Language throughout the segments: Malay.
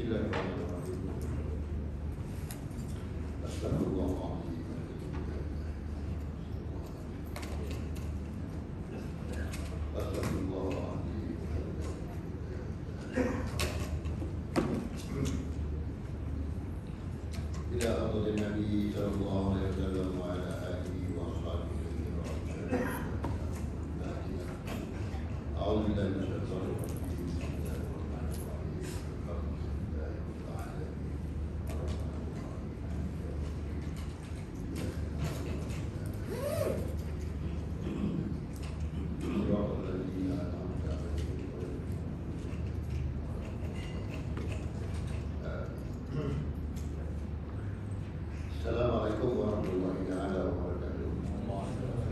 Bismillahirrahmanirrahim. Astagfirullahaladzim. Astagfirullahaladzim. Ila hadratin Nabi sallallahu alaihi wasallam wa ala alihi wa sahbihi wa sallam. A'udzu billahi minasyaitonir rajim. Assalamualaikum warahmatullahi wabarakatuh.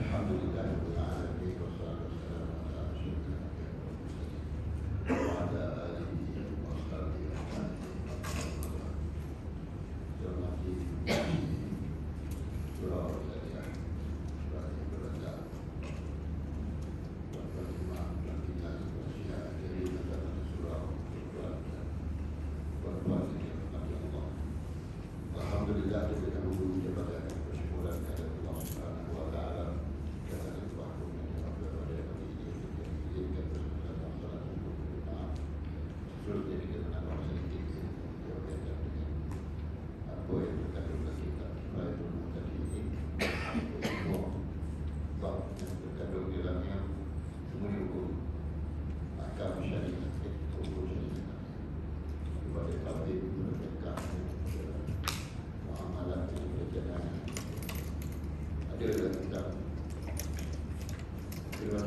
Alhamdulillahirabbil alamin wassalatu wassalamu ala rasulillah wa ala alihi wa sahbihi surah Al-Fatihah. Alhamdulillah kita menguji kepada kesyukuran kepada Allah Subhanahu wa taala kerana telah memberikan kepada kami ini kesempatan salat berjamaah. Seterusnya kita menambah sedikit berkaitan dengan apa yang terkandung dalam kitab Fathul Mu'tadi ini. Semua bab yang terkandung di dalamnya semua hukum ahkam syariat, hukum syariat kepada tabib mereka. Ada dalam kitab Firman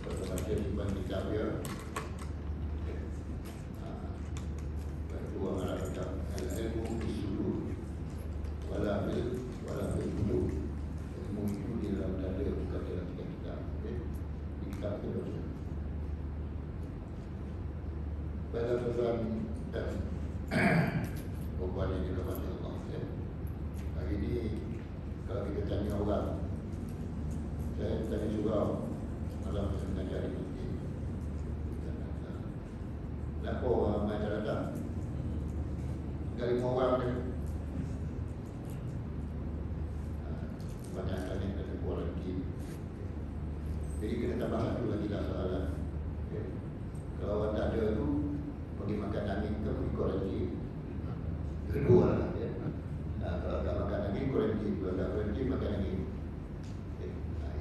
Pertama Iban kitab dia Kedua Arab kitab Al-Ilmu Bisudur Wala Bil-Bulu. Ilmu itu di dalam dada, bukan dalam kitab. Di kitab itu pada tuan dan perempuan yang dirahmati Allah. Hari ini kalau kita tanya orang, saya tanya juga malam saya mengajar di masjid. Kenapa orang ramai datang? Dari 5 orang ni banyak kali kena kuarantin. Jadi kita tambah satu lagi lah soalan. Kalau orang tak ada tu pergi makan angin ke pergi kuarantin. Kedua lah. Kalau tak makan lagi, kuarantin. Kalau tak kuarantin, makan lagi.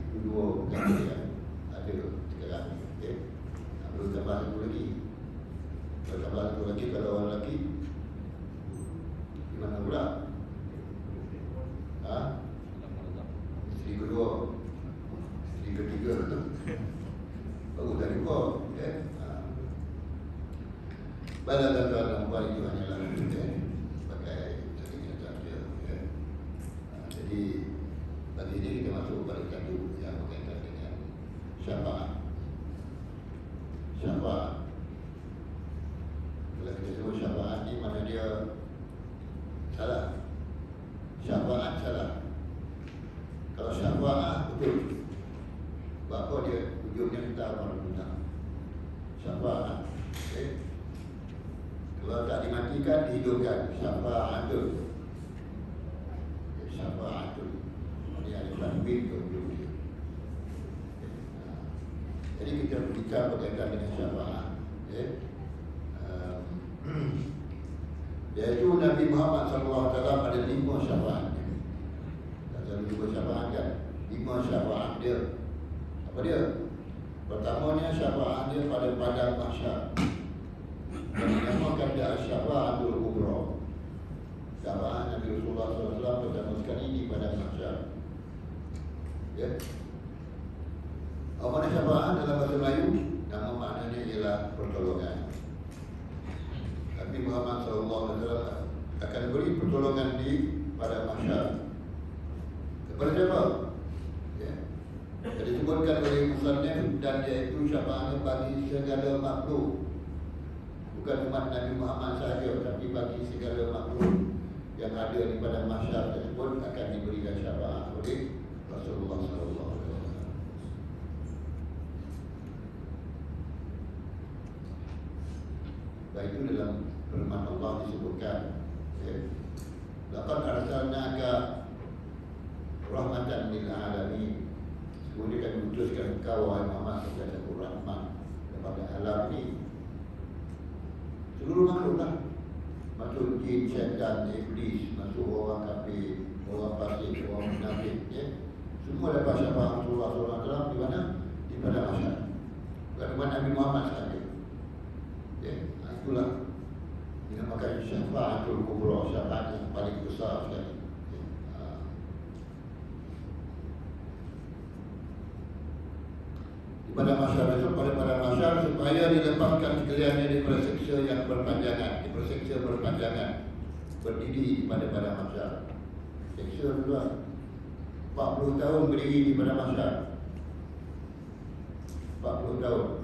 Itu dua perkara yang ada sekarang ni. Perlu tambah satu lagi. Kalau tambah satu lagi, kalau orang lelaki, di mana pula? Isteri kedua, isteri ketiga tu baru dah dua. Pada tuan-tuan dan puan itu hanyalah sebagai jadi bagi ini kita masuk pada tajuk yang berkaitan dengan syafaat. Syafaat. Bila kita sebut syafaat ni, mana dia salah? Syafaat salah. Kalau syafaat betul, apa dia ujungnya kita akan guna syafaat. Kalau tak dimatikan, dihidupkan. Syafa'atul. Syafa'atul. Ini ada tanwin ke ujung dia. Jadi kita berbicara berkaitan dengan syafa'at. Iaitu Nabi Muhammad SAW ada 5 syafa'at. Tak selalu juga syafa'at kan? 5 syafa'at dia. Apa dia? Pertamanya syafa'at dia pada padang mahsyar. Dinamakan dia Syafa'atul Kubra. Syafa'at Nabi Rasulullah SAW pertama sekali di padang mahsyar. Apa makna syafa'at dalam bahasa Melayu? Nama maknanya ialah pertolongan. Nabi Muhammad SAW akan beri pertolongan di padang mahsyar. Kepada siapa? Jadi disebutkan oleh musannif dan iaitu syafa'at bagi segala makhluk. Bukan umat Nabi Muhammad sahaja, tapi bagi segala makhluk yang ada di padang mahsyar tersebut akan diberikan syafaat oleh Rasulullah SAW. Sebab itu dalam firman Allah disebutkan, laqad arsalnaka rahmatan lil alamin. Kemudian kami utuskan engkau wahai Muhammad sebagai satu rahmat kepada alam ini. Seluruh makhluk lah, masuk jin, syaitan, iblis, masuk orang kafir, orang fasik, orang munafik, semua dapat syafaat Rasulullah SAW di mana? Di pada masyarakat. Bukan Nabi Muhammad sahaja. Itulah dinamakan syafaatul kubra, syafaat yang paling besar sekali. Pada masyarakat itu, pada masyarakat supaya dilepaskan sekaliannya daripada seksa yang berpanjangan, diperseksa berpanjangan, berdiri pada masyarakat. Seksa juga 40 tahun berdiri di pada masyarakat, 40 tahun.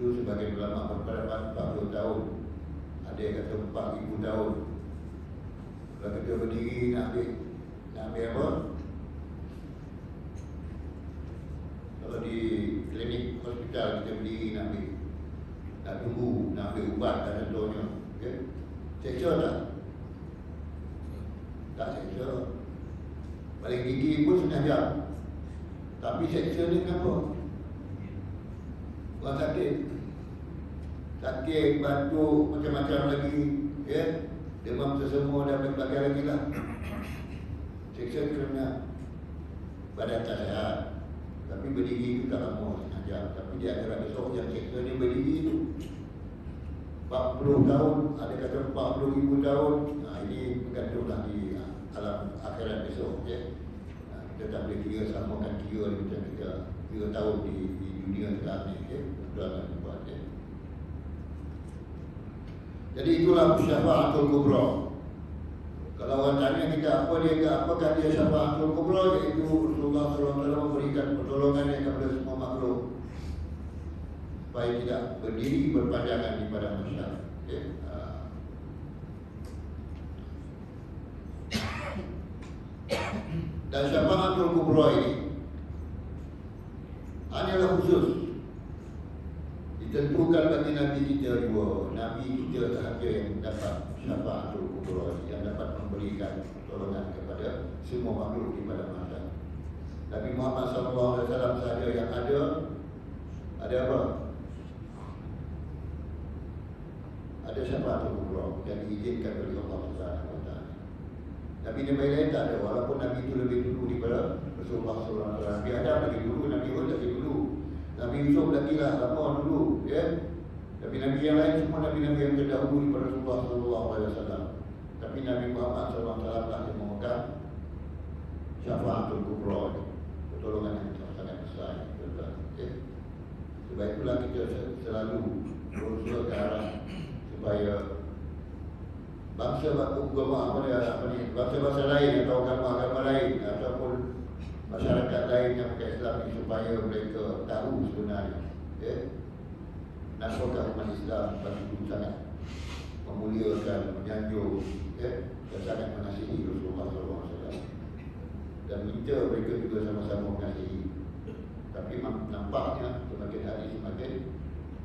Itu sebagai ulama berpendapat 40 tahun. Ada yang kata 4,000 tahun. Kalau kita berdiri nak ambil apa? Kalau di klinik hospital kita berdiri nak tunggu, nak ambil ubat dan contohnya, seksa tak? Tak seksa. Paling tinggi pun setengah jam. Tapi seksa ni kenapa? Orang sakit, batuk, macam-macam lagi, demam sesemua dan berbagai lagi lah. Seksa kerana badan tak sihat. Tapi berdiri itu tak lama, setengah jam. Tapi dia ada besok yang seksa ni berdiri itu 40 tahun, ada kata 40,000 tahun. Ini bergantunglah di alam akhirat besok. Kita tak boleh kira samakan kira macam kita kira tahun di dunia sekarang ni. Jadi itulah syafaatul kubra. Kalau orang tanya kita apakah dia syafaatul kubra, iaitu Rasulullah SAW memberikan pertolongan kepada semua makhluk supaya tidak berdiri berpanjangan di pada masyarakat. Dan syafaatul kubra ini hanyalah khusus ditentukan bagi Nabi kita dua. Nabi kita sahaja yang dapat syafaatul kubra, yang dapat memberikan pertolongan kepada semua makhluk di pada masa. Nabi Muhammad SAW sahaja yang ada apa? Ada syafaatul kubra yang diizinkan oleh Allah SWT. Nabi lain tak ada, walaupun Nabi itu lebih dulu daripada Rasulullah SAW. Nabi Adam lagi dulu, Nabi Hud lagi dulu, Nabi Yusuf lagi lah, lama dulu, Nabi-Nabi yang lain semua Nabi-Nabi yang terdahulu daripada Rasulullah SAW. Tapi Nabi Muhammad SAW lah yang memegang syafaatul kubra, pertolongan yang sangat besar. Sebab itulah kita selalu berusaha ke arah supaya bangsa-bangsa lain atau agama-agama lain ataupun masyarakat lain yang bukan Islam ini, supaya mereka tahu sebenarnya nafkah umat Islam begitu sangat memuliakan, menyanjung, dan sangat mengasihi Rasulullah SAW, dan minta mereka juga sama-sama mengasihi. Tapi nampaknya semakin hari semakin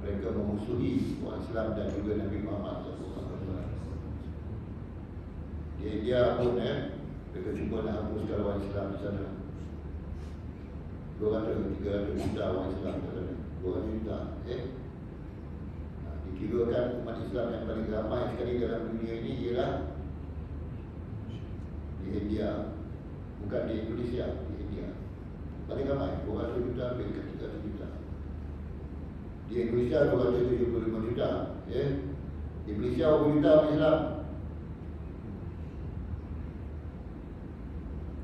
mereka memusuhi orang Islam dan juga Nabi Muhammad SAW. Dia pun mereka cuba nak hapuskan orang Islam di sana. 200-300 juta orang Islam di sana, 200 juta. Dikirakan umat Islam yang paling ramai sekali dalam dunia ini ialah di India, bukan di Indonesia, di India. Paling ramai 200 juta lebih ke 300 juta. Di Indonesia 275 juta, di Malaysia 20 juta orang Islam.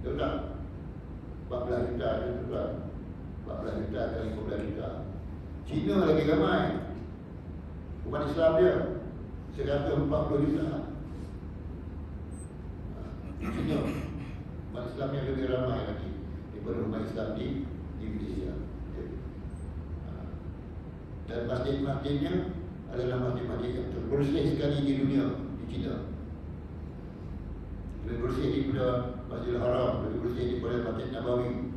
Betul tak? 14 juta ada tuan. 14 juta kali 15 juta. Cina lagi ramai. Umat Islam dia 140 juta. Cina, umat Islam yang lebih ramai lagi daripada umat Islam di Malaysia. Dan masjid-masjidnya adalah masjid-masjid yang terbersih sekali di dunia, di Cina. Lebih bersih daripada Masjidil Haram, lebih bersih daripada Masjid Nabawi.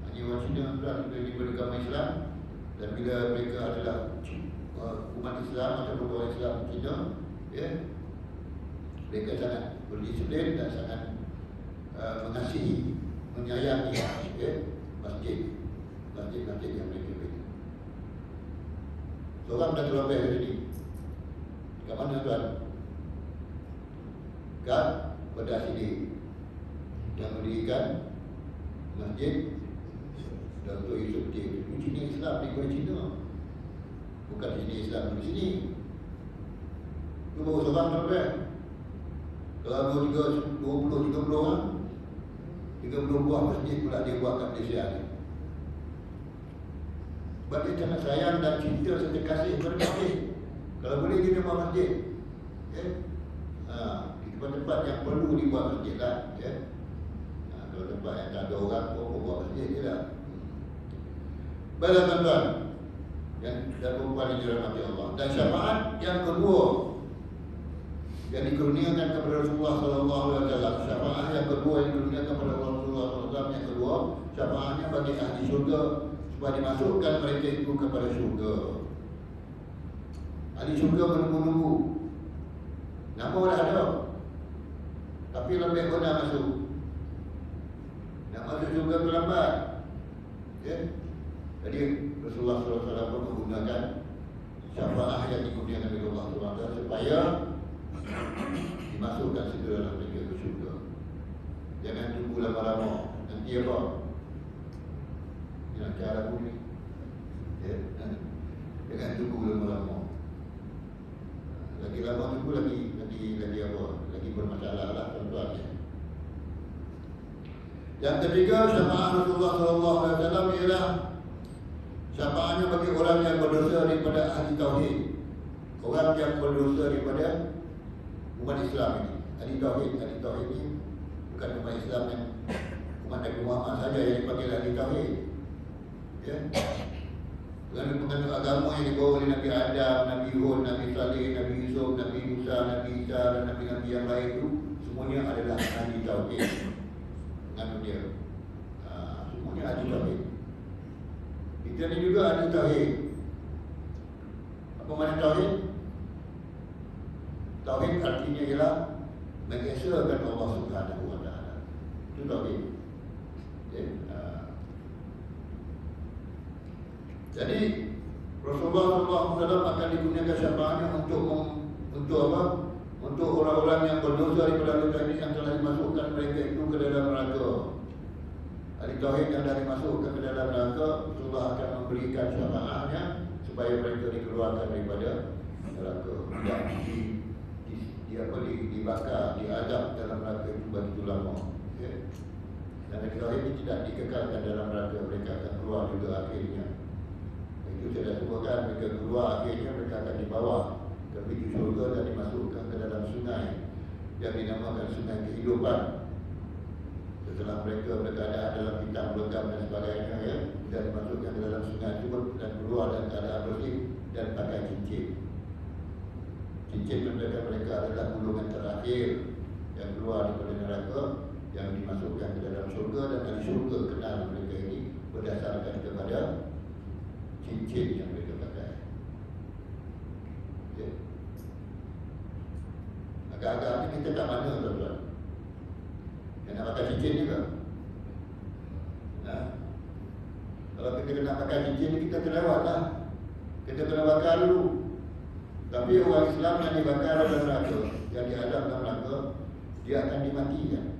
Hanya orang Cina pula daripada agama Islam. Dan bila mereka adalah umat Islam Islam ataupun orang Islam Cina, ya, mereka sangat berdisiplin dan sangat mengasihi, menyayangi, ya, masjid yang mereka bina. Seorang dah terlebih dari sini. Kat mana tuan? Kat pada sini yang mendirikan masjid Datuk Yusof T. Cina Islam di Kuala Cina. Bukan sini Islam di sini. Itu baru seorang terlebih. Kalau 20-30 orang, 30 buah masjid pula dia buat kat Malaysia ni. Sebab dia sangat sayang dan cinta serta kasih kepada masjid. Kalau boleh dia buat masjid, ya. Di tempat-tempat yang perlu dibuat masjid lah, ya. Kalau tempat yang tak ada orang pun buat masjid je lah. Baiklah tuan-tuan yang dan perempuan yang dirahmati Allah. Dan syafaat yang kedua yang dikurniakan kepada Rasulullah SAW, syafaat yang kedua yang dikurniakan kepada Rasulullah SAW, yang kedua syafaatnya bagi ahli syurga supaya dimasukkan mereka itu kepada syurga. Ahli syurga menunggu-nunggu, nama dah ada, tapi lebih benar masuk. Nak masuk syurga tu lambat, ya. Jadi Rasulullah SAW pun menggunakan syafaat yang dikurniakan oleh Allah SWT supaya dimasukkan segera mereka ke syurga. Jangan tunggu lama-lama. Nanti apa? Yang cara pun ni, ya? Jangan tunggu lama-lama. Lagi lama tunggu lagi apa? Lagi bermasalah lah tuan-tuan, ya. Yang ketiga, syafaat Rasulullah SAW ialah syafaatnya bagi orang yang berdosa daripada ahli tauhid. Orang yang berdosa daripada umat Islam ini. Ahli tauhid ini bukan umat Islam yang umat Nabi Muhammad saja yang dipanggil ahli tauhid, ya. Penganut agama yang dibawa oleh Nabi Adam, Nabi Hud, Nabi Saleh, Nabi Yusuf, Nabi Musa, Nabi Isa dan Nabi-Nabi yang lain itu semuanya adalah ahli tauhid. Penganut dia, semuanya ahli tauhid. Kita ni juga ahli tauhid. Apa makna tauhid? Tauhid artinya ialah mengesahkan Allah Subhanahu Wa Taala. Itu tauhid. Okay. Jadi Rasulullah SAW akan digunakan syafaatnya untuk apa? Untuk orang-orang yang berdosa daripada dosa ini yang telah dimasukkan mereka itu ke dalam neraka. Ahli tauhid yang dah dimasukkan ke dalam neraka, Rasulullah akan memberikan syafaatnya supaya mereka dikeluarkan daripada neraka. Dibakar, diazab dalam neraka itu begitu lama, ya. Dan ahli tauhid ini tidak dikekalkan dalam neraka, mereka akan keluar juga akhirnya. Itu saya dah sebutkan, mereka keluar akhirnya mereka akan dibawa ke pintu syurga dan dimasukkan ke dalam sungai yang dinamakan sungai kehidupan. Setelah mereka berada dalam bintang legam dan sebagainya, ya, dan dimasukkan ke dalam sungai tersebut dan keluar dan keadaan bersih dan pakai cincin. Cincin menunjukkan mereka adalah golongan terakhir yang keluar daripada neraka, yang dimasukkan ke dalam syurga, dan ahli syurga kenal mereka ini berdasarkan kepada cincin yang mereka pakai. Okay. Agak-agak ni kita tak mana tuan-tuan yang nak pakai cincin juga. Kalau kita kena pakai cincin ni kita terlewat lah. Kita kena bakar dulu. Tapi orang Islam yang dibakar dalam neraka, yang diadab dalam neraka, dia akan dimatikan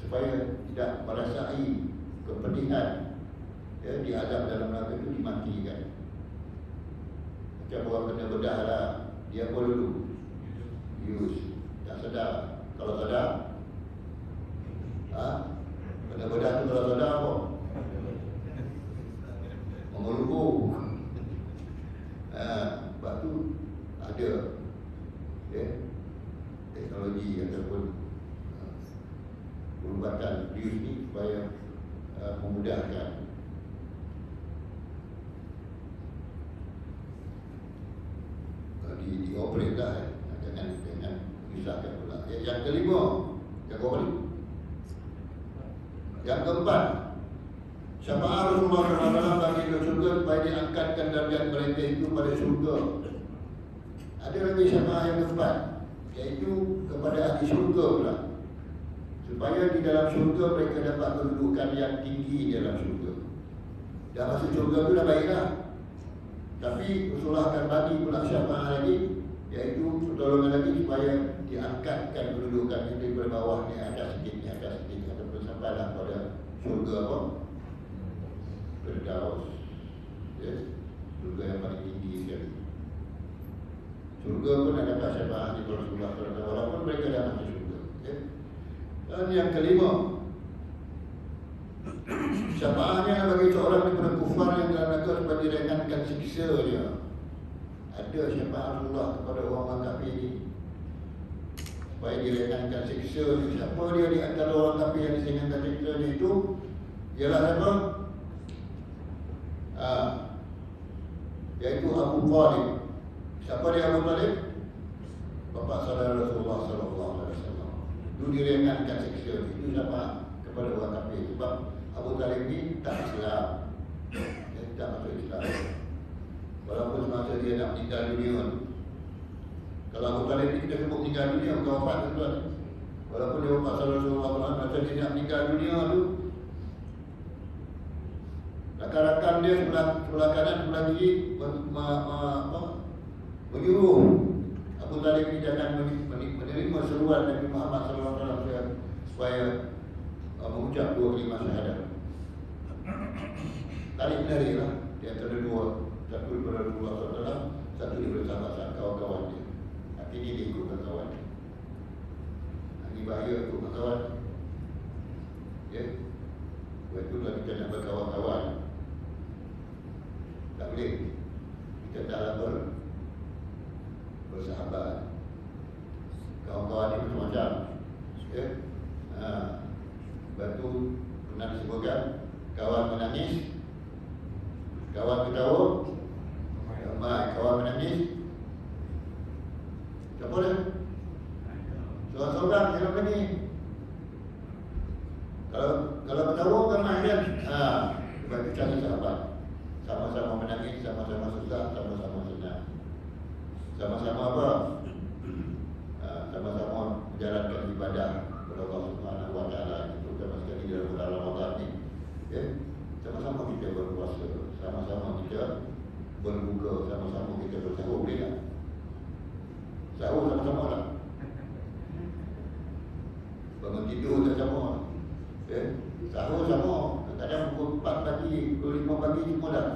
supaya tidak merasai kepedihan, ya, diadab dalam neraka itu dimatikan. Macam orang kena bedah lah, dia apa dulu? Use. Tak sedar. Kalau sedar, kena bedah tu kalau sedar apa? Mengelubuh. Sebab tu ada, ya, teknologi ataupun perubatan bius ni supaya memudahkan. Dioperate lah, jangan menyusahkan pula. Yang kelima, yang keempat, Syafaat Rasulullah SAW bagi ahli syurga supaya diangkatkan darjat mereka itu pada syurga. Ada lagi syafaat yang keempat, iaitu kepada ahli syurga pula, supaya di dalam syurga mereka dapat kedudukan yang tinggi di dalam syurga. Dah masuk syurga itu dah baiklah, tapi Rasulullah akan bagi pula syafaat lagi, iaitu pertolongan lagi supaya diangkatkan kedudukan itu daripada bawah ni atas sikit, ataupun sampailah pada syurga apa? Firdaus. Ya, syurga yang paling tinggi sekali. Syurga pun ada syafaat di Rasulullah SAW, walaupun mereka dah masuk syurga. Ya. Dan yang kelima, syafaatnya bagi seorang daripada kufar yang dalam neraka supaya diringankan siksa dia. Ada syafaat Allah kepada orang kafir ini supaya diringankan siksa dia. Siapa dia di antara orang kafir yang diringankan siksa dia itu? Ialah siapa? Iaitu Abu Talib. Siapa dia Abu Talib? Bapa saudara Rasulullah SAW. Itu diringankan siksa dia. Itu syafaat kepada orang kafir. Sebab Abu Talib ni tak Islam, dia tak masuk Islam. Walaupun semasa dia nak meninggal dunia, kalau Abu Talib ni kita sebut meninggal dunia, bukan wafat tuan. Walaupun dia wafat Rasulullah SAW, masa dia nak meninggal dunia tu, rakan-rakan dia sebelah kanan, sebelah kiri menyuruh Abu Talib ni jangan menerima seruan Nabi Muhammad SAW supaya mengucap dua kalimah syahadat. Talib menarilah di antara dua, satu daripada Rasulullah SAW, satu daripada sahabat kawan-kawan dia. Akhirnya dia ikutkan kawan dia. Ini bahaya ikutkan kawan. Ya, sebab itu kalau kita nak berkawan-kawan, tak boleh. Kita taklah bersahabat. Kawan-kawan ni macam-macam. Ya. Sebab tu pernah disebutkan, kawan menangis, kawan ketawa, ramai. Kawan menangis, siapa dia? Seorang-seorang dalam ni. Kalau ketawa ramai kan? Sebab itu cari sahabat. Sama-sama menangis, sama-sama susah, sama-sama senang. Sama-sama apa? Sama-sama menjalankan ibadah kepada Allah Subhanahu Wa Taala. Itu termasuk sekali dalam bulan Ramadan ni. Ya, sama-sama kita berpuasa, sama-sama kita berbuka, sama-sama kita bersahur, boleh tak? Sahur sama-sama lah. Bangun tidur sama-sama. Ya, sahur sama. Kadang pukul 4 pagi, pukul 5 pagi semua dah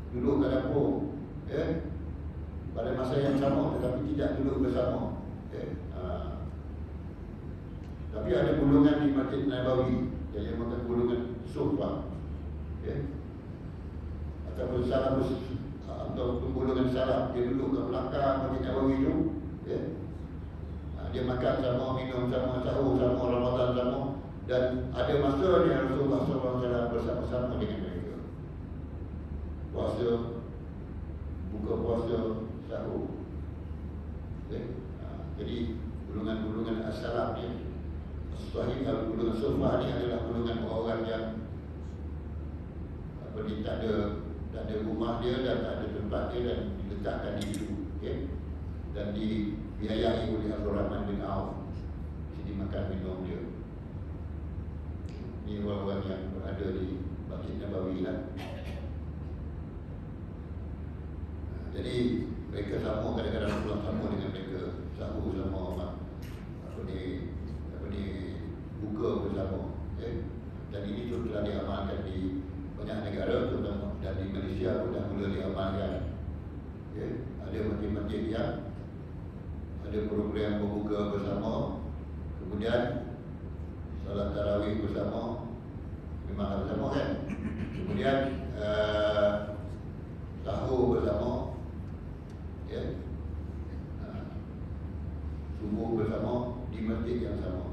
duduk kat dapur. Ya, pada masa yang sama tetapi tidak duduk bersama. Ya. Tapi ada golongan di Masjid Nabawi yang makan golongan sufa, ya, ataupun salafus, atau golongan salaf. Dia duduk kat belakang Masjid Nabawi itu, ya. Dia makan sama, minum sama, sahur sama, Ramadan sama. Dan ada masa yang Rasulullah SAW bersama-sama dengan mereka. Puasa, buka puasa, sahur. Ya. Jadi golongan-golongan as-salaf ni, sahih, golongan sufa ni adalah golongan orang yang ni tak ada rumah dia dan tak ada tempat dia, dan diletakkan di situ, okay? Dan dibiayai oleh Abdul Rahman bin Auf. Jadi makan minum dia. Ini orang-orang yang berada di Masjid Nabawi lah. Jadi mereka sama, kadang-kadang pulang sama dengan mereka, sahur sama, buka bersama. Dan ini tu telah diamalkan di banyak negara, terutama dan di Malaysia pun dah mula diamalkan. Ada masjid-masjid yang ada program berbuka bersama, kemudian salat tarawih bersama, memang bersama kan. Kemudian sahur bersama, ya, subuh bersama di masjid yang sama.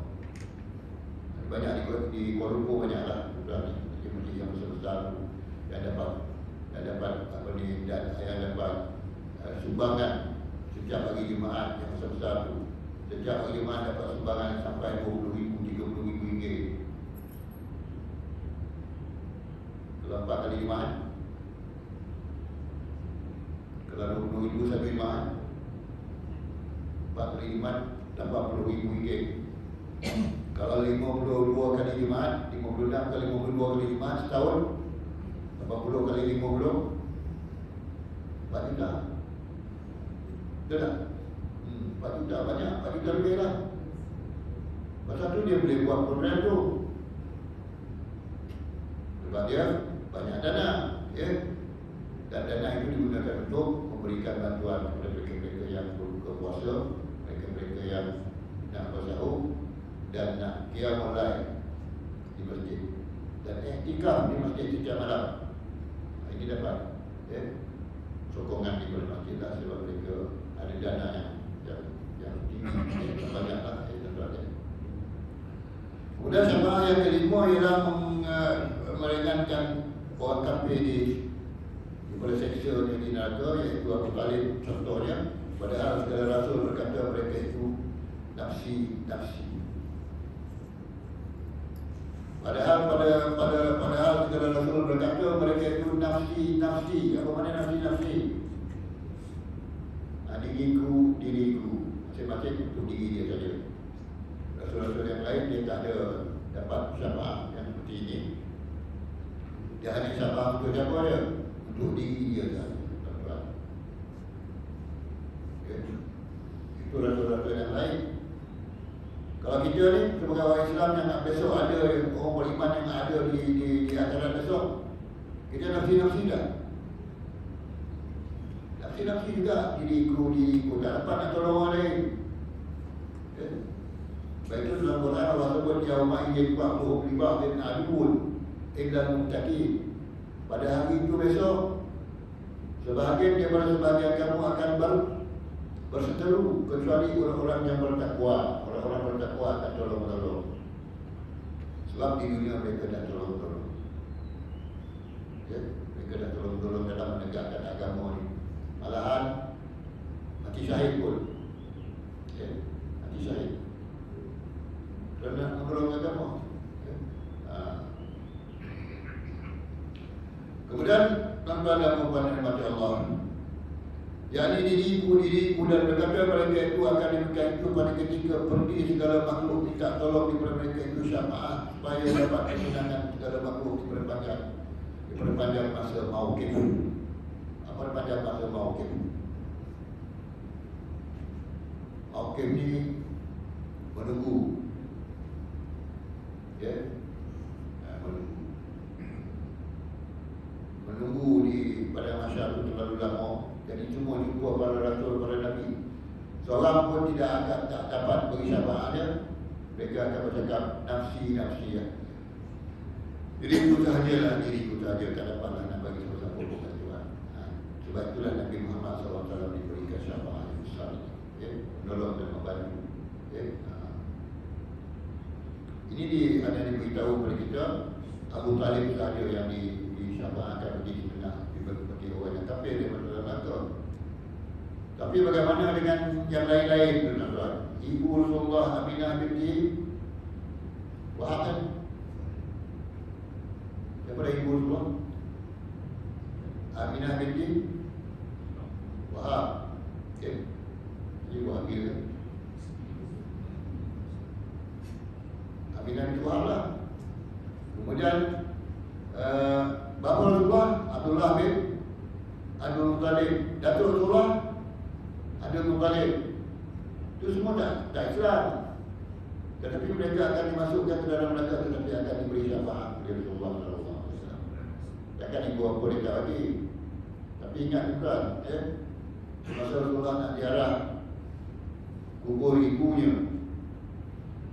Banyak di Kuala Lumpur, banyaklah masjid-masjid yang besar-besar yang dapat yang dapat sumbangan setiap hari Jumaat yang besar-besar tu. Setiap hari Jumaat dapat sumbangan sampai 20,000, 30,000 ringgit. Kalau 4 kali Jumaat, kalau 20,000 satu Jumaat, 4 kali Jumaat 80,000 ringgit. Kalau 52 kali Jumaat, 56 kali 52 kali Jumaat setahun, 80 kali 50, 4 juta. Betul tak? 4 juta banyak, 4 juta lebih lah. Pasal tu dia boleh buat program tu. Sebab dia banyak dana, ya. Dan dana itu digunakan untuk memberikan bantuan kepada mereka-mereka yang berbuka puasa, mereka-mereka yang nak bersahur dan nak qiyam online di masjid, dan iktikaf di masjid setiap malam. Ini dapat, ya, sokongan di masjid lah, sebab mereka ada dana yang tinggi, banyaklah. Kemudian syafaat yang kelima ialah meringankan orang kafir daripada seksa di neraka, iaitu Abu Talib contohnya. Padahal segala rasul berkata mereka itu nafsi. Padahal segala rasul berkata mereka itu nafsi. Apa makna nafsi? Diriku. Masing-masing untuk diri dia saja. Rasul-rasul yang lain dia tak ada dapat syafaat yang seperti ini. Dia hanya syafaat untuk siapa dia? Untuk diri dia saja. Itu rasul-rasul yang lain. Kalau kita ni sebagai orang Islam yang nak besok ada orang beriman yang ada di akhirat besok, kita nafsi tak? Nafsi juga, diriku tak dapat nak tolong orang lain. Baik itu dalam Quran Allah sebut yauma idzin ba'dhum li ba'dhin aduwwun illal muttaqin. Pada hari itu besok, sebahagian daripada sebahagian kamu akan berseteru, kecuali orang-orang yang bertakwa. Orang-orang bertakwa akan tolong-menolong. Sebab di dunia mereka dah tolong-tolong, ya, mereka dah tolong-tolong dalam menegakkan agama ni. Malahan mati syahid pun, ya, mati syahid kerana menolong agama, ya. Kemudian tuan-tuan dan puan-puan yang dirahmati Allah, yakni diriku dan berkata mereka itu akan diberikan itu pada ketika pergi segala makhluk minta tolong daripada mereka itu syafaat, supaya dapat kemenangan segala makhluk diperpanjang masa mauqif. Apa panjang masa mauqif? Mauqif ni menunggu, ya, menunggu di pada masa itu terlalu lama. Jadi semua jumpa para rasul, para nabi, seorang pun tidak akan tak dapat beri syafaatnya. Mereka akan bercakap nafsi ya. Diriku sahajalah, tak dapatlah nak bagi siapa-siapa bukan Tuhan. Sebab itulah Nabi Muhammad SAW diberikan syafaat yang besar, ya, menolong dan membantu, ya. Ini ada diberitahu kepada kita, Abu Talib sahaja yang disyafaatkan menjadi benar bagi orang yang kafir daripada dalam neraka. Tapi bagaimana dengan yang lain-lain, tuan-tuan? Ibu Rasulullah Aminah binti Wahab, daripada ibu Rasulullah Aminah binti Wahab, okay. Ini Wahabil, kan? Aminah binti Wahab lah. Kemudian bapa Rasulullah Abdullah bin Abdul Muttalib, datuk Rasulullah Abdul Muttalib. Itu semua tak Islam, tetapi mereka akan dimasukkan ke dalam neraka, tetapi akan diberi syafaat oleh Rasulullah SAW. Takkan ibu apa dia tak bagi. Tapi ingat tuan, ya, masa Rasulullah nak ziarah kubur ibunya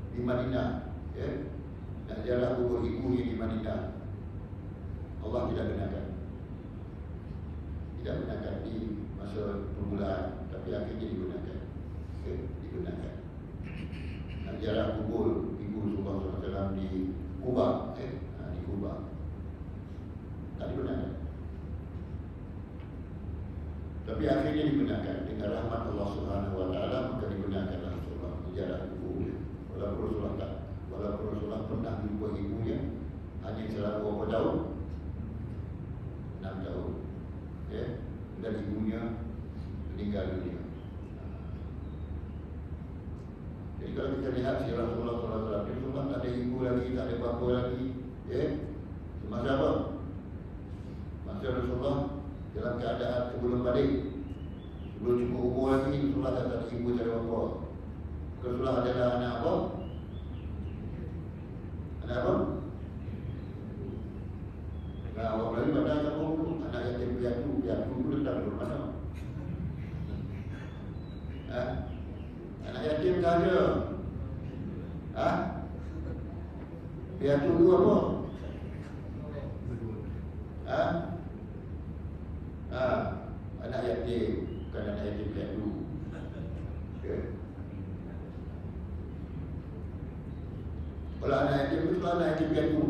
di Madinah, ya, nak ziarah kubur ibunya di Madinah, Allah tidak benarkan di masa permulaan, tapi akhirnya digunakan, okay? Digunakan. Nak ziarah kubur ibu Rasulullah SAW di Kuba, di Kuba, tak digunakan, tapi akhirnya digunakan dengan rahmat Allah Subhanahu Wa Taala, maka digunakanlah Rasulullah ziarah kubur. Walaupun Rasulullah pernah jumpa ibunya hanya selama beberapa tahun, tahun. Dan ibunya meninggal dunia. Jadi kalau kita lihat si Rasulullah SAW itu kan tak ada ibu lagi, tak ada bapa lagi. Masa apa? Masa Rasulullah dalam keadaan sebelum balik, sebelum cukup umur lagi, Rasulullah tak ada ibu, tak ada bapa. Rasulullah adalah anak apa? Anak apa? Nah, orang Melayu pada kampung tu, anak yatim piatu tu datang dari mana? Anak yatim tak ada. Piatu tu apa? Anak yatim, bukan anak yatim piatu. Kalau anak yatim tu, kalau anak yatim piatu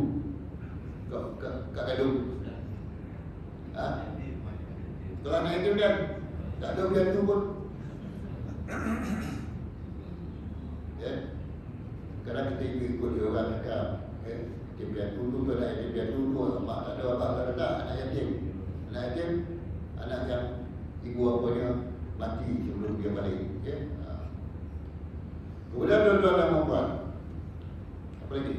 kat Gadung. Kalau anak yatim kan tak ada piatu pun. Kadang kita ikut dia orang cakap, yatim piatu tu, anak yatim piatu tu, mak tak ada, abang tak ada, anak yatim. Anak yatim, anak yang ibu bapanya mati sebelum dia balik. Kemudian tuan-tuan dan puan, apa lagi?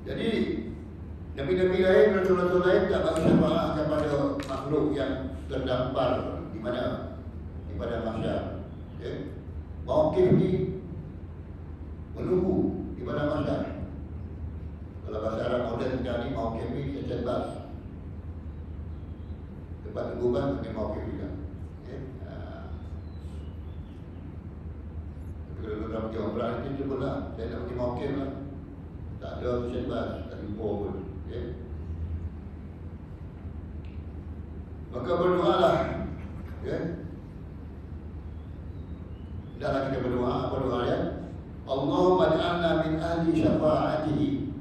Jadi Nabi-Nabi lain, Rasul-Rasul lain tak bagi syafaat kepada makhluk yang terdampar di mana? Di pada mahsyar. Mauqif ni menunggu di pada mahsyar. Kalau bahasa Arab moden sekarang ni, mauqif ni sejen bas. Tempat tungguan ni mauqif juga. Kalau dalam pergi umrah ni cuba lah, saya nak pergi mauqif lah. Tak ada sejen bas, tak jumpa pun. Maka berdoalah. Hendaklah kita berdoa. Apa doa dia? Allahumma ja'alna min ahli syafa'atihi.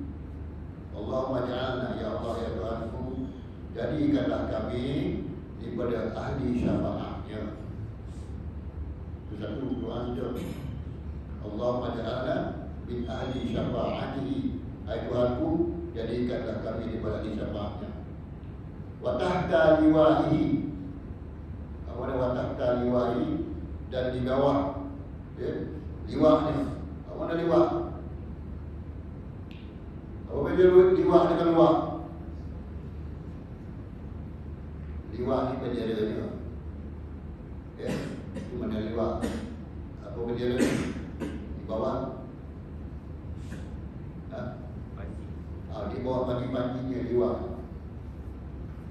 Allahumma ja'alna, ya Allah ya Tuhanku, jadikanlah kami daripada ahli syafa'atnya. Itu satu doa kita. Allahumma ja'alna min ahli syafa'atihi. Hai Tuhanku, jadikanlah kami daripada ahli syafa'atnya. Wa tahta liwa'ihi. Apa dia wa tahta liwa'ihi? Dan di bawah liwak ni. Apa mana liwak? Apa beza liwak dengan luak? Liwak ni bendera dia. Itu mana liwak? Apa bendera ni? Di bawah di bawah panji-panjinya liwak.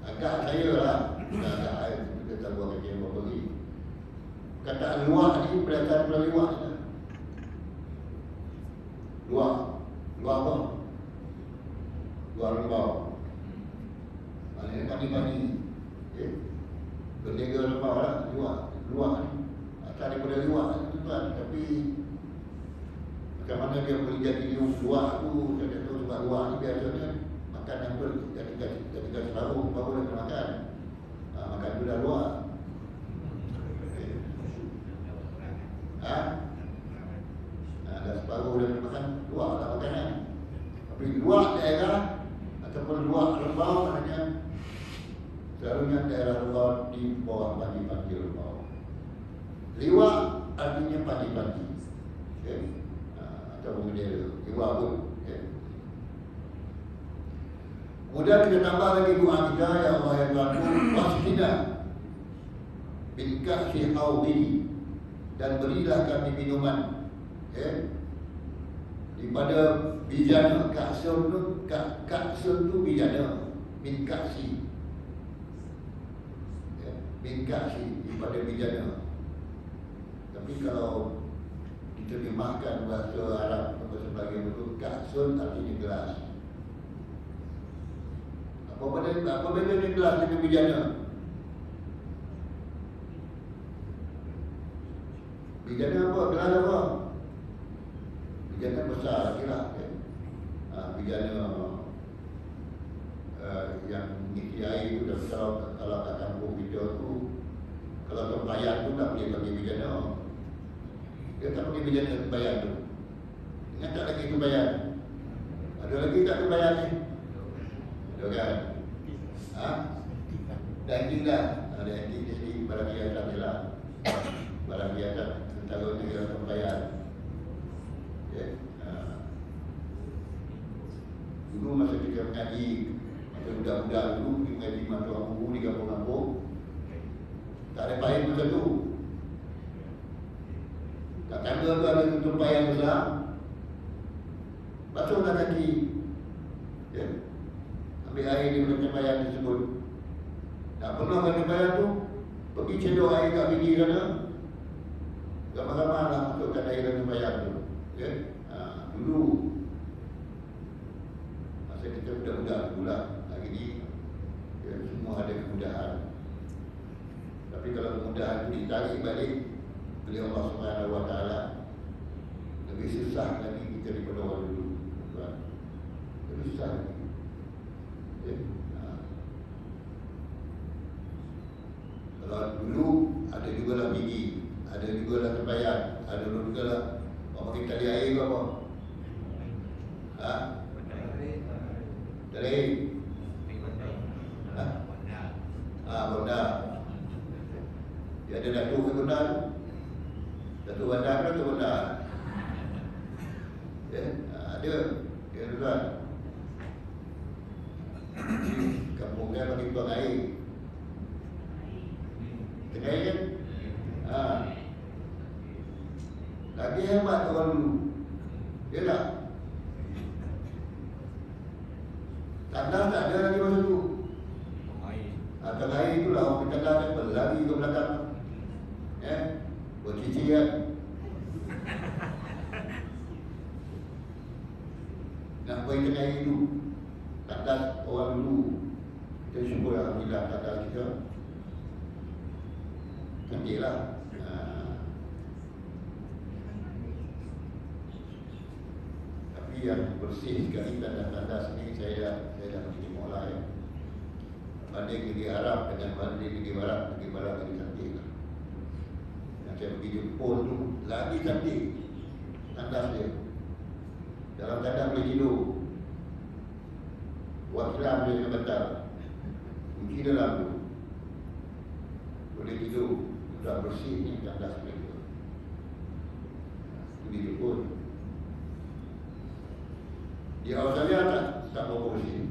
Agak saya lah. Agak saya kita tak buat kerja apa lagi. Kataan luak ni berasal dari luak. Luak. Luak apa? Luak lembau. Maknanya panji-panji. Bendera lembau lah. Luak. Luak ni asal daripada luak tu kan. Tapi macam mana dia boleh jadi luak tu, saya tak tahu sebab luak ni biasanya makan yang ketika separuh baru dia kena makan. Makan tu dah luak. Dah separuh dia kena makan, luak tak makanan. Tapi luak daerah ataupun luak lembau maknanya selalunya daerah lembau di bawah panji-panji lembau. Liwak artinya panji-panji. Atau bendera. Liwak pun. Kemudian kita tambah lagi doa kita, ya Allah ya Tuhanku, wasqina bin ka'si haudi, dan berilah kami minuman daripada bijana. Ka'sun tu bijana, min ka'si, min ka'si daripada bijana. Tapi kalau diterjemahkan bahasa Arab atau sebagai bentuk ka'sun artinya gelas. Apa benda ni gelas dengan bijana? Bijana apa? Gelas apa? Bijana besar lagi lah. Bijana yang mengisi air tu. Kalau kat kampung kita tu, kalau tempayan tu tak boleh pakai bijana. Dia tak pakai bijana tempayan tu. Ingat tak lagi tempayan? Ada lagi tak tempayan ni? Ada betul kan? Ha? Dan juga ada etik jadi barang biasa jelas. Barang biasa antara negara pembayaran. Ya. Dulu masa kita mengaji, masa budak-budak dulu pergi mengaji masa orang guru di kampung-kampung, tak ada payung masa tu. Kat tangga tu ada tutup payung besar, basuhlah kaki, ya. Ambil air di belakang payung tersebut. Tak pernah kena payung tu, pergi cedok air kat biji sana, ramai-ramai lah masukkan air dalam payung tu, ya. Dulu masa kita budak-budak dulu lah, hari ni ya, semua ada kemudahan. Tapi kalau kemudahan itu ditarik balik oleh Allah Subhanahu Wa Taala, lebih susah lagi kita daripada orang dulu. Lebih susah lagi. Ya. Kalau dulu ada juga lah biji, ada juga lah tempayan, ada juga lah orang pakai tali air ke apa? Ha? Tali? Ha? Bonda. Dia ada Datuk ke Bonda tu? Datuk Bandar ke Datuk Bonda? Ya, ada. Ya, tuan. Kampung dia bagi tuang air. Tengah air kan? Lagi hebat orang dulu. Ya tak? Tandas tak ada lagi masa tu. Tengah air itulah orang bertandas kan berlari ke belakang. Bercician. Nak pergi tengah air tu. Tandas orang dulu. Kita syukur Alhamdulillah tandas kita. Cantik lah. Tapi yang bersih sekali tandas-tandas ni saya dah pergi mulai ya. Banding negeri Arab dengan banding negeri Barat lagi cantik lah. Yang saya pergi Jepun tu lagi cantik tandas dia. Dalam tandas boleh tidur. Wakilah boleh kena batal. Kunci dalam tu boleh tidur. Sudah bersih ni tandas mereka. Itu di Jepun. Di Australia tak berapa bersih.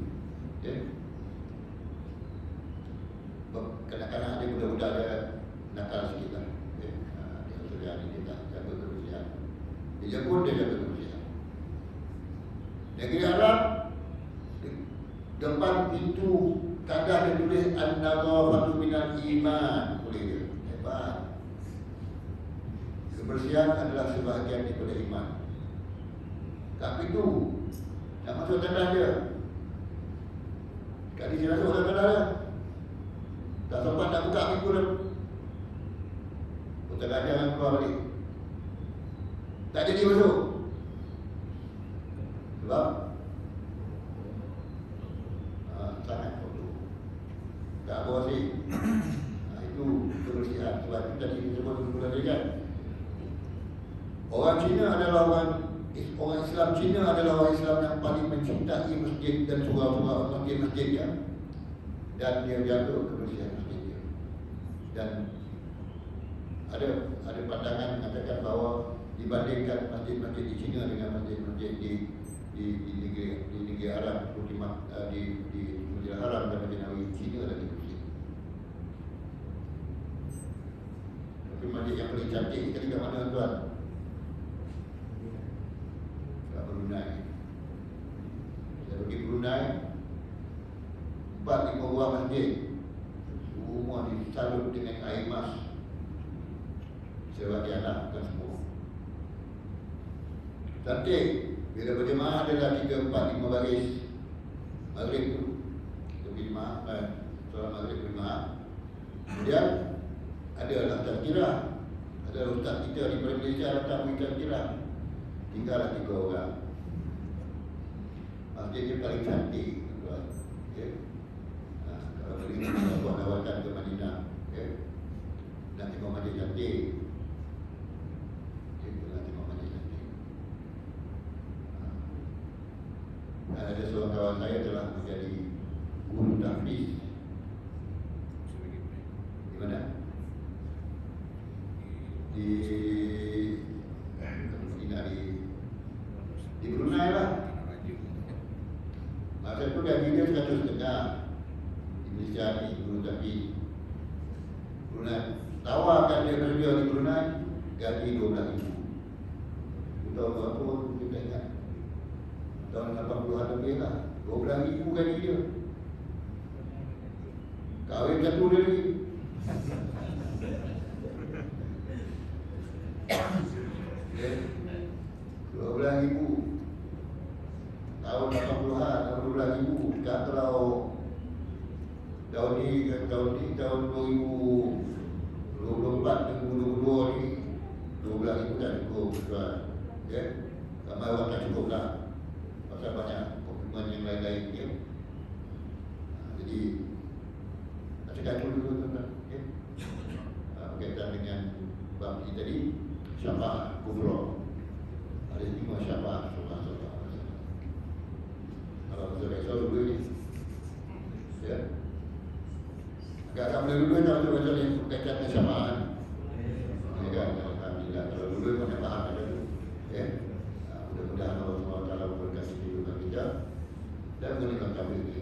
Ya. Kadang-kadang ada budak-budak dia nakal sikit lah. Ya. Di Australia ni dia tak jaga kebersihan. Di Jepun dia jaga kebersihan. Negeri Arab depan pintu tandas dia tulis an-nadhafatu minal iman. Boleh dia. Hebat. Kebersihan adalah sebahagian daripada iman. Kat pintu nak masuk tandas dia. Sekali dia masuk dalam tandas dia, tak sempat nak buka pintu dia, putar jangan keluar balik. Tak jadi masuk. Sebab sangat kotor, tak bersih. Itu kebersihan. Sebab itu tadi disebut dulu tadi kan, orang Cina adalah orang Islam Cina adalah orang Islam yang paling mencintai masjid dan surau-surau masjid-masjidnya, dan dia jaga kebersihan masjidnya. Dan ada pandangan mengatakan bahawa dibandingkan masjid-masjid di Cina dengan masjid-masjid di negeri Arab seperti di Masjidil Haram dan Masjid Nabawi, Cina lagi bersih. Tapi masjid yang paling cantik sekali kat mana tuan? Brunei. Saya pergi Brunei, 4-5 buah masjid, semua disalut dengan air mas. Sebagai anak bukan semua. Cantik. Bila berjemaah adalah 3, 4, 5 baris maghrib tu. Berjemaah, solat maghrib berjemaah. Kemudian adalah tazkirah. Ada ustaz kita di Malaysia datang beri tazkirah. Tinggallah 3 orang. Masjidnya paling cantik, tuan. Okay. Kalau beri buat lawatan ke Madinah, okay. Nak tengok masjid cantik. Nak tengok masjid cantik. Ada seorang kawan saya telah menjadi di Brunei lah. Masa itu gaji dia 100,500 Indonesia ni guru tapi Brunei tawarkan dia kerja di Brunei gaji 12,000. Tahun berapa kita ingat? Tahun 80-an lebih lah. 12,000 gaji dia. Kahwin satu dia lagi. Okay. 12,000 tahun 80-an, tahun 12,000. Sekarang kalau tahun 2024, 2022 ni 12,000 tak cukup tuan. Okay. Ramai orang tak cukup lah. Pasal banyak komitmen yang lain-lain ya. Jadi cakap dulu tuan-tuan. Okay. Berkaitan dengan bab ini tadi, syafaat kubra. Ada 5 syafaat Rasulullah. Kalau kita baca dulu ni, ya. Agak sama dulu tak baca yang berkaitan dengan syafaat. Ya kan, alhamdulillah. Kalau dulu pun yang faham ada dulu. Ya. Mudah-mudahan Allah SWT memberkati kehidupan kita dan memberikan taufik